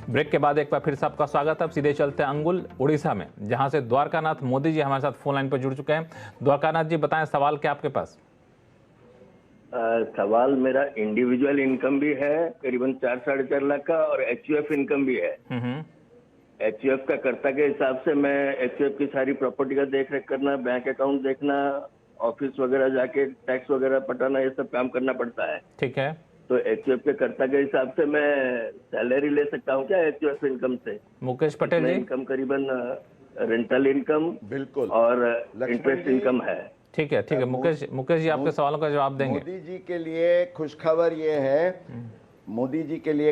Break के बाद एक बार फिर से आपका स्वागत है। अब सीधे चलते हैं अंगुल उड़ीसा में, जहां से द्वारकानाथ मोदी जी हमारे साथ फोन लाइन पर जुड़ चुके हैं। द्वारकानाथ जी बताएं, सवाल क्या आपके पास? सवाल मेरा इंडिविजुअल इनकम भी है करीबन 4-4.5 लाख का, और एचयूएफ इनकम भी है। एचयूएफ का कर्ता के हिसाब से मैं एचयूएफ की सारी प्रॉपर्टी का देख रेख करना, बैंक अकाउंट देखना, ऑफिस वगैरह जाके टैक्स वगैरह पटाना, ये सब काम करना पड़ता है। ठीक है, तो एचयूएफ के कर्ता के हिसाब से मैं सैलरी ले सकता हूँ क्या एचयूएफ इनकम से? मुकेश पटेल जी। इनकम करीबन रेंटल इनकम बिल्कुल और इंटरेस्ट इनकम है। ठीक है मुकेश जी आपके सवालों का जवाब देंगे। मोदी जी के लिए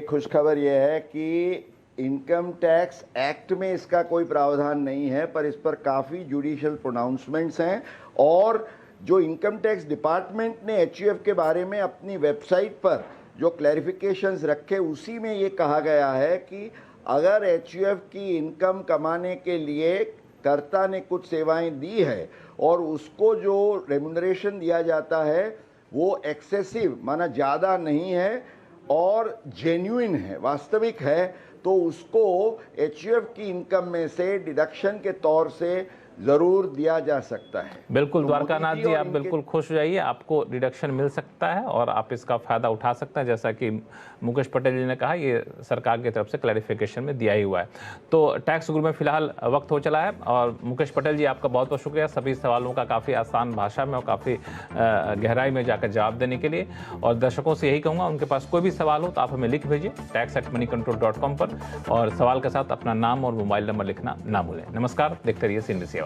खुशखबर ये है कि इनकम टैक्स एक्ट में इसका कोई प्रावधान नहीं है, पर इस पर काफ़ी जुडिशियल प्रोनाउंसमेंट्स हैं। और जो इनकम टैक्स डिपार्टमेंट ने एचयूएफ के बारे में अपनी वेबसाइट पर जो क्लैरिफिकेशंस रखे, उसी में ये कहा गया है कि अगर एचयूएफ की इनकम कमाने के लिए कर्ता ने कुछ सेवाएं दी है और उसको जो रेम्यूनरेशन दिया जाता है वो एक्सेसिव माना ज़्यादा नहीं है और जेन्युइन है, वास्तविक है, तो उसको एचयूएफ की इनकम में से डिडक्शन के तौर से जरूर दिया जा सकता है। बिल्कुल तो द्वारकानाथ जी आप बिल्कुल खुश हो जाइए, आपको डिडक्शन मिल सकता है और आप इसका फायदा उठा सकते हैं। जैसा कि मुकेश पटेल जी ने कहा, ये सरकार की तरफ से क्लैरिफिकेशन में दिया ही हुआ है। तो टैक्स गुरु में फिलहाल वक्त हो चला है, और मुकेश पटेल जी आपका बहुत बहुत शुक्रिया सभी सवालों का काफ़ी आसान भाषा में और काफ़ी गहराई में जाकर जवाब देने के लिए। और दर्शकों से यही कहूँगा, उनके पास कोई भी सवाल हो तो आप हमें लिख भेजिए tax@moneycontrol.com पर, और सवाल के साथ अपना नाम और मोबाइल नंबर लिखना ना भूलें। नमस्कार, देखते रहिए CNBC आवाज़।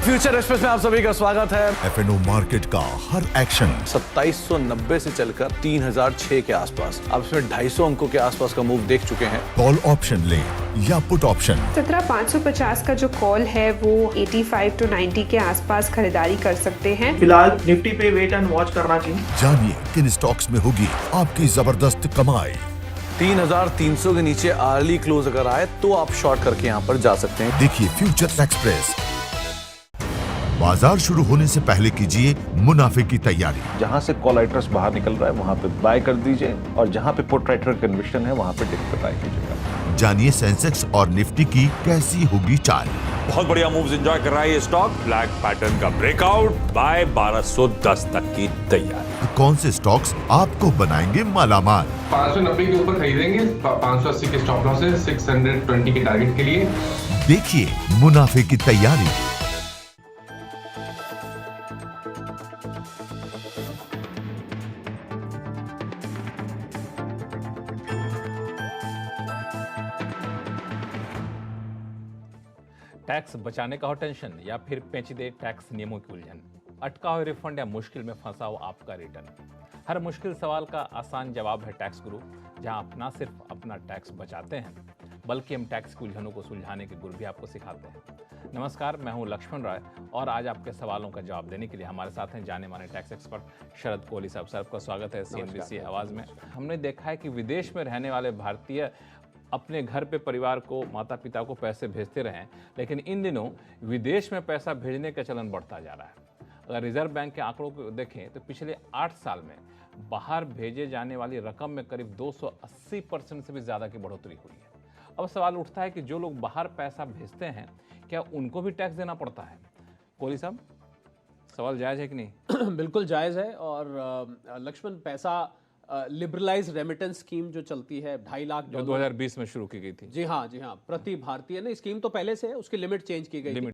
फ्यूचर एक्सप्रेस में आप सभी का स्वागत है। एफएनओ मार्केट का हर एक्शन 2790 से चलकर 3006 के आसपास, अब इसमें 250 अंकों के आसपास का मूव देख चुके हैं। कॉल ऑप्शन ले या पुट ऑप्शन, 17550 का जो कॉल है वो 85 to 90 के आसपास खरीदारी कर सकते हैं। फिलहाल निफ्टी पे वेट एंड वॉच करना चाहिए। जानिए किन स्टॉक्स में होगी आपकी जबरदस्त कमाई। 3300 के नीचे अर्ली क्लोज अगर आए तो आप शॉर्ट करके यहाँ पर जा सकते हैं। देखिए फ्यूचर एक्सप्रेस। बाजार शुरू होने से पहले कीजिए मुनाफे की तैयारी। जहां से कॉल राइटर्स बाहर निकल रहा है वहां पे बाय कर दीजिए, और जहां पे पुट राइटर कन्विक्शन है वहां पे डिप पे बाय कीजिएगा। जानिए सेंसेक्स और निफ्टी की कैसी होगी चाल। बहुत बढ़िया मूव्स एंजॉय कर रहा है ये स्टॉक। ब्लैक पैटर्न का ब्रेकआउट, बाय 1210 तक की तैयारी। कौन से स्टॉक्स आपको बनाएंगे मालामाल? 590 के ऊपर खरीदेंगे, 580 के स्टॉप लॉस है, 620 के टारगेट के लिए। देखिए मुनाफे की तैयारी। टैक्स बचाने का हो टेंशन, या फिर पेचीदे टैक्स नियमों की उलझन, अटका हो रिफंड या मुश्किल में फंसा हो आपका रिटर्न। हर मुश्किल सवाल का आसान जवाब है टैक्स गुरु, जहां आप ना सिर्फ अपना टैक्स बचाते हैं बल्कि हम टैक्स की उलझनों को सुलझाने के गुर भी आपको सिखाते हैं। नमस्कार, मैं हूं लक्ष्मण राय, और आज आपके सवालों का जवाब देने के लिए हमारे साथ हैं जाने माने टैक्स एक्सपर्ट शरद कोहली साहब। सर, आपका स्वागत है CNBC आवाज़ में। हमने देखा है कि विदेश में रहने वाले भारतीय अपने घर पे परिवार को, माता पिता को पैसे भेजते रहें, लेकिन इन दिनों विदेश में पैसा भेजने का चलन बढ़ता जा रहा है। अगर रिजर्व बैंक के आंकड़ों को देखें तो पिछले 8 साल में बाहर भेजे जाने वाली रकम में करीब 280% से भी ज़्यादा की बढ़ोतरी हुई है। अब सवाल उठता है कि जो लोग बाहर पैसा भेजते हैं, क्या उनको भी टैक्स देना पड़ता है? कोहली साहब, सवाल जायज़ है कि नहीं? बिल्कुल जायज़ है। और लक्ष्मण, पैसा लिबरलाइज रेमिटेंस स्कीम जो चलती है 2.5 लाख जो 2020 में शुरू की गई थी। जी हाँ, प्रति भारतीय ने स्कीम तो पहले से है, उसकी लिमिट चेंज की गई थी।